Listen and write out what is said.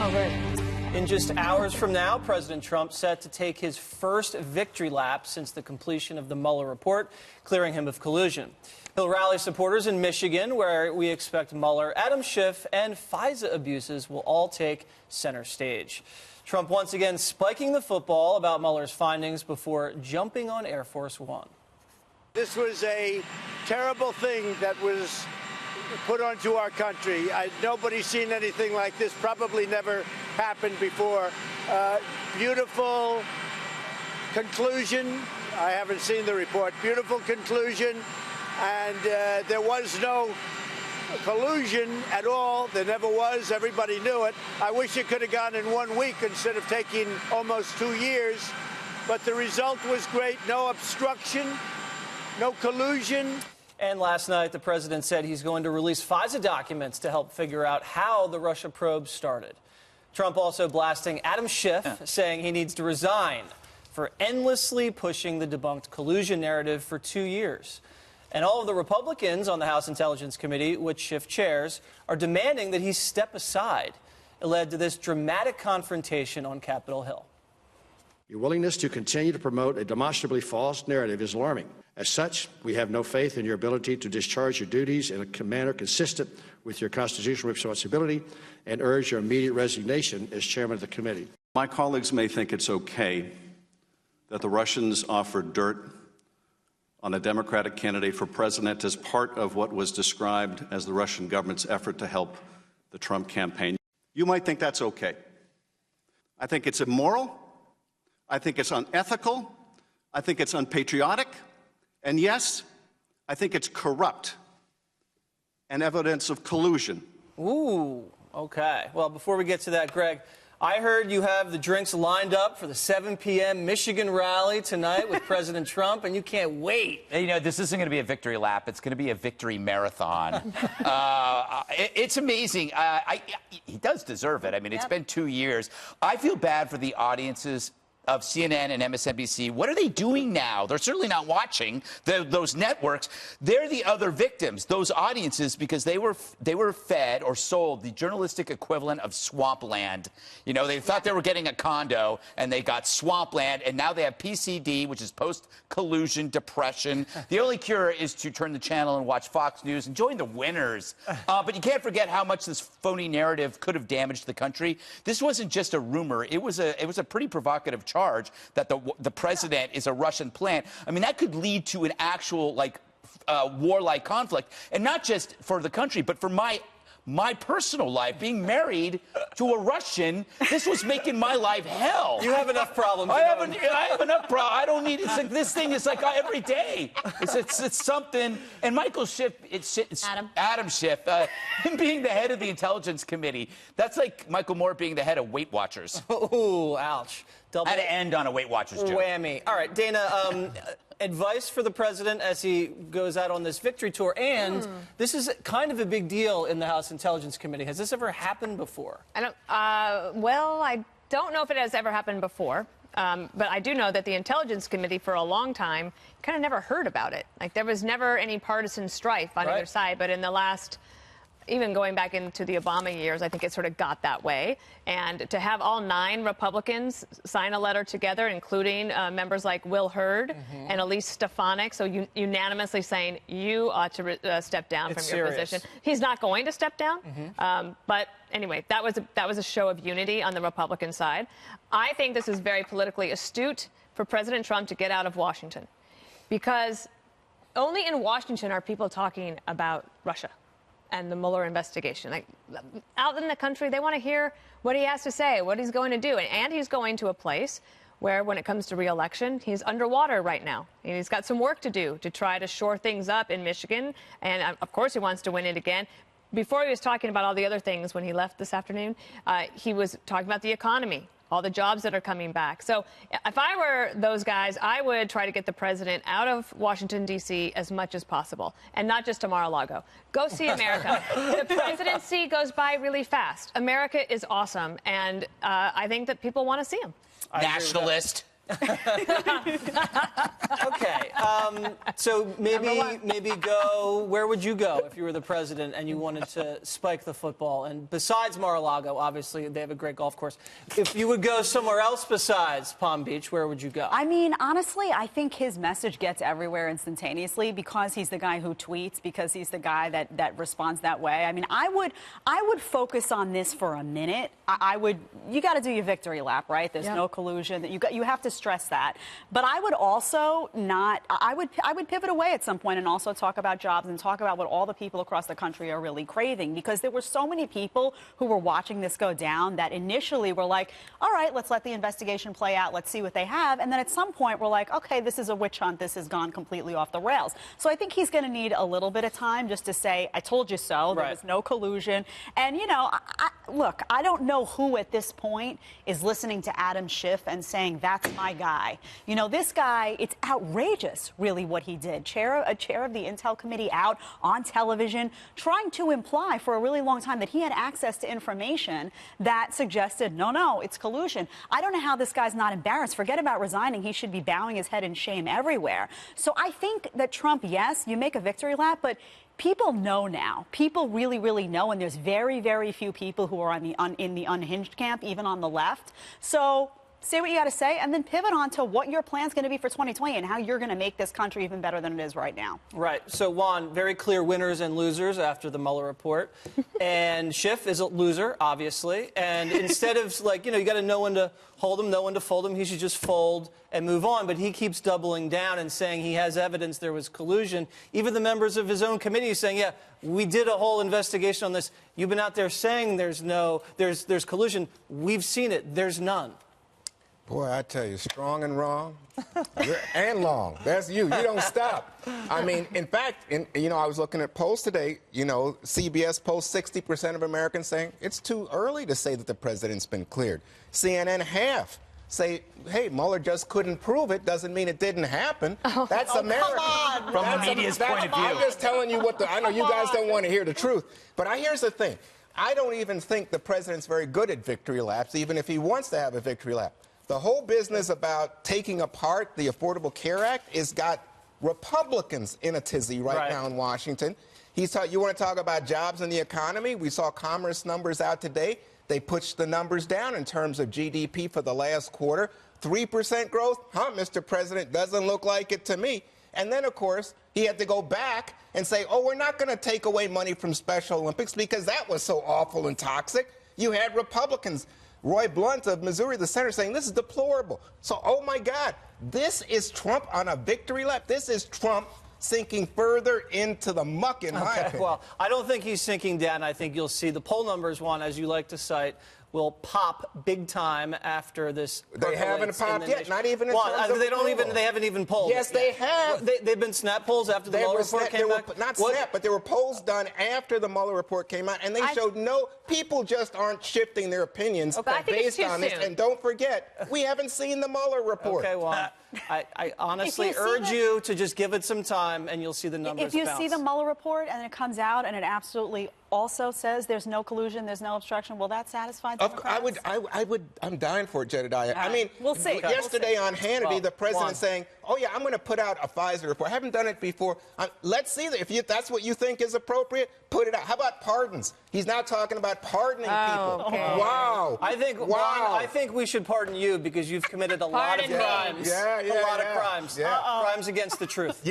Oh, great. In just hours from now, President Trump set to take his first victory lap since the completion of the Mueller report, clearing him of collusion. He'll rally supporters in Michigan, where we expect Mueller, Adam Schiff, and FISA abuses will all take center stage. Trump once again spiking the football about Mueller's findings before jumping on Air Force One. This was a terrible thing that was put onto our country. Nobody's seen anything like this, probably never happened before. Beautiful conclusion. I haven't seen the report. Beautiful conclusion. And there was no collusion at all. There never was. Everybody knew it. I wish it could have gone in 1 week instead of taking almost 2 years. But the result was great. No obstruction, no collusion. And last night, the president said he's going to release FISA documents to help figure out how the Russia probe started. Trump also blasting Adam Schiff, saying he needs to resign for endlessly pushing the debunked collusion narrative for 2 years. And all of the Republicans on the House Intelligence Committee, which Schiff chairs, are demanding that he step aside. It led to this dramatic confrontation on Capitol Hill. Your willingness to continue to promote a demonstrably false narrative is alarming. As such, we have no faith in your ability to discharge your duties in a manner consistent with your constitutional responsibility and urge your immediate resignation as chairman of the committee. My colleagues may think it's okay that the Russians offered dirt on a Democratic candidate for president as part of what was described as the Russian government's effort to help the Trump campaign. You might think that's okay. I think it's immoral. I think it's unethical. I think it's unpatriotic. And yes, I think it's corrupt and evidence of collusion. Ooh, okay. Well, before we get to that, Greg, I heard you have the drinks lined up for the 7 p.m. Michigan rally tonight with President Trump, and you can't wait. You know, this isn't going to be a victory lap. It's going to be a victory marathon. It's amazing. He does deserve it. I mean, it's been 2 years. I feel bad for the audiences of CNN and MSNBC. What are they doing now? They're certainly not watching those networks. They're the other victims, those audiences, because they were fed or sold the journalistic equivalent of swampland. You know, they thought they were getting a condo, and they got swampland, and now they have PCD, which is post-collusion depression. The only cure is to turn the channel and watch Fox News and join the winners. But you can't forget how much this phony narrative could have damaged the country. This wasn't just a rumor. It was a pretty provocative charge that the president is a Russian plant. I mean, that could lead to an actual, warlike conflict. And not just for the country, but for my personal life. Being married to a Russian, this was making my life hell. You have enough problems. I have enough problems. I don't need it. Like, this thing is like every day. It's something. And Michael Schiff, Adam Schiff, him being the head of the Intelligence Committee, that's like Michael Moore being the head of Weight Watchers. Oh, ouch. Double. I had to end on a Weight Watchers joke. Whammy. All right, Dana, advice for the president as he goes out on this victory tour. And this is kind of a big deal in the House Intelligence Committee. Has this ever happened before? Well, I don't know if it has ever happened before. But I do know that the Intelligence Committee, for a long time, kind of never heard about it. Like, there was never any partisan strife on either side. But in the last, even going back into the Obama years, I think it sort of got that way. And to have all 9 Republicans sign a letter together, including members like Will Hurd and Elise Stefanik, so unanimously saying you ought to step down from your position. He's not going to step down. But anyway, that was a show of unity on the Republican side. I think this is very politically astute for President Trump to get out of Washington, because only in Washington are people talking about Russia and the Mueller investigation. Like, out in the country, they want to hear what he has to say, what he's going to do. And he's going to a place where, when it comes to re-election, he's underwater right now. And he's got some work to do to try to shore things up in Michigan. And, of course, he wants to win it again. Before he was talking about all the other things when he left this afternoon, he was talking about the economy, all the jobs that are coming back. So if I were those guys, I would try to get the president out of Washington, D.C. as much as possible, and not just to Mar-a-Lago. Go see America. The presidency goes by really fast. America is awesome, and I think that people want to see him. Nationalist. Okay. So maybe go. Where would you go if you were the president and you wanted to spike the football? And besides Mar-a-Lago, obviously they have a great golf course. If you would go somewhere else besides Palm Beach, where would you go? I mean, honestly, I think his message gets everywhere instantaneously because he's the guy who tweets, because he's the guy that responds that way. I mean, I would focus on this for a minute. You got to do your victory lap, right? There's no collusion. You have to stress that. But I would also I would pivot away at some point and also talk about jobs and talk about what all the people across the country are really craving, because there were so many people who were watching this go down that initially were like, all right, let's let the investigation play out. Let's see what they have. And then at some point we're like, okay, this is a witch hunt. This has gone completely off the rails. So I think he's going to need a little bit of time just to say, I told you so. There was no collusion. And, you know, look, I don't know who at this point is listening to Adam Schiff and saying, that's my guy. You know, this guy, it's outrageous, really, what he did. A chair of the Intel Committee out on television trying to imply for a really long time that he had access to information that suggested, no, it's collusion. I don't know how this guy's not embarrassed. Forget about resigning. He should be bowing his head in shame everywhere. So I think that Trump, yes, you make a victory lap, but people know now. People really, really know, and there's very, very few people who are in the unhinged camp, even on the left. So say what you got to say, and then pivot on to what your plan's going to be for 2020 and how you're going to make this country even better than it is right now. Right. So, Juan, very clear winners and losers after the Mueller report. And Schiff is a loser, obviously. And instead of, like, you know, you got to know when to hold him, know when to fold him, he should just fold and move on. But he keeps doubling down and saying he has evidence there was collusion. Even the members of his own committee saying, yeah, we did a whole investigation on this. You've been out there saying there's collusion. We've seen it. There's none. Boy, I tell you, strong and wrong, and long. That's you. You don't stop. I mean, in fact, you know, I was looking at polls today. You know, CBS polls 60% of Americans saying it's too early to say that the president's been cleared. CNN, half say, hey, Mueller just couldn't prove it. Doesn't mean it didn't happen. That's America. Come on. From the media's point of view. I'm just telling you what I know you guys don't want to hear the truth. But here's the thing. I don't even think the president's very good at victory laps, even if he wants to have a victory lap. The whole business about taking apart the Affordable Care Act has got Republicans in a tizzy right now in Washington. You want to talk about jobs and the economy? We saw commerce numbers out today. They pushed the numbers down in terms of GDP for the last quarter. 3% growth? Huh, Mr. President, doesn't look like it to me. And then, of course, he had to go back and say, oh, we're not going to take away money from Special Olympics because that was so awful and toxic. You had Republicans, Roy Blunt of Missouri, the senator, saying this is deplorable. So, oh, my God, this is Trump on a victory lap. This is Trump sinking further into the muck, in my opinion. Well, I don't think he's sinking down. I think you'll see the poll numbers, Juan, as you like to cite, will pop big time after this. They haven't popped yet, not even in terms of they haven't even polled. Yes, they have. They've been snap polls after the Mueller report came back? Not snap, but there were polls done after the Mueller report came out, and they showed people just aren't shifting their opinions based on this. And don't forget, we haven't seen the Mueller report. Okay, Juan. I honestly urge you to just give it some time, and you'll see the numbers If you bounce. see the Mueller report and it comes out and it absolutely also says there's no collusion, there's no obstruction, will that satisfy Democrats? I'm dying for it, Jedediah. Right. I mean, we'll see. Yesterday on Hannity, the president Juan. saying, oh, yeah, I'm going to put out a Pfizer report. I haven't done it before. Let's see that. If that's what you think is appropriate, put it out. How about pardons? He's now talking about pardoning people. Okay. Wow. I think, wow. Juan, I think we should pardon you because you've committed a lot of crimes. Yeah, a lot of crimes. Yeah. Crimes against the truth.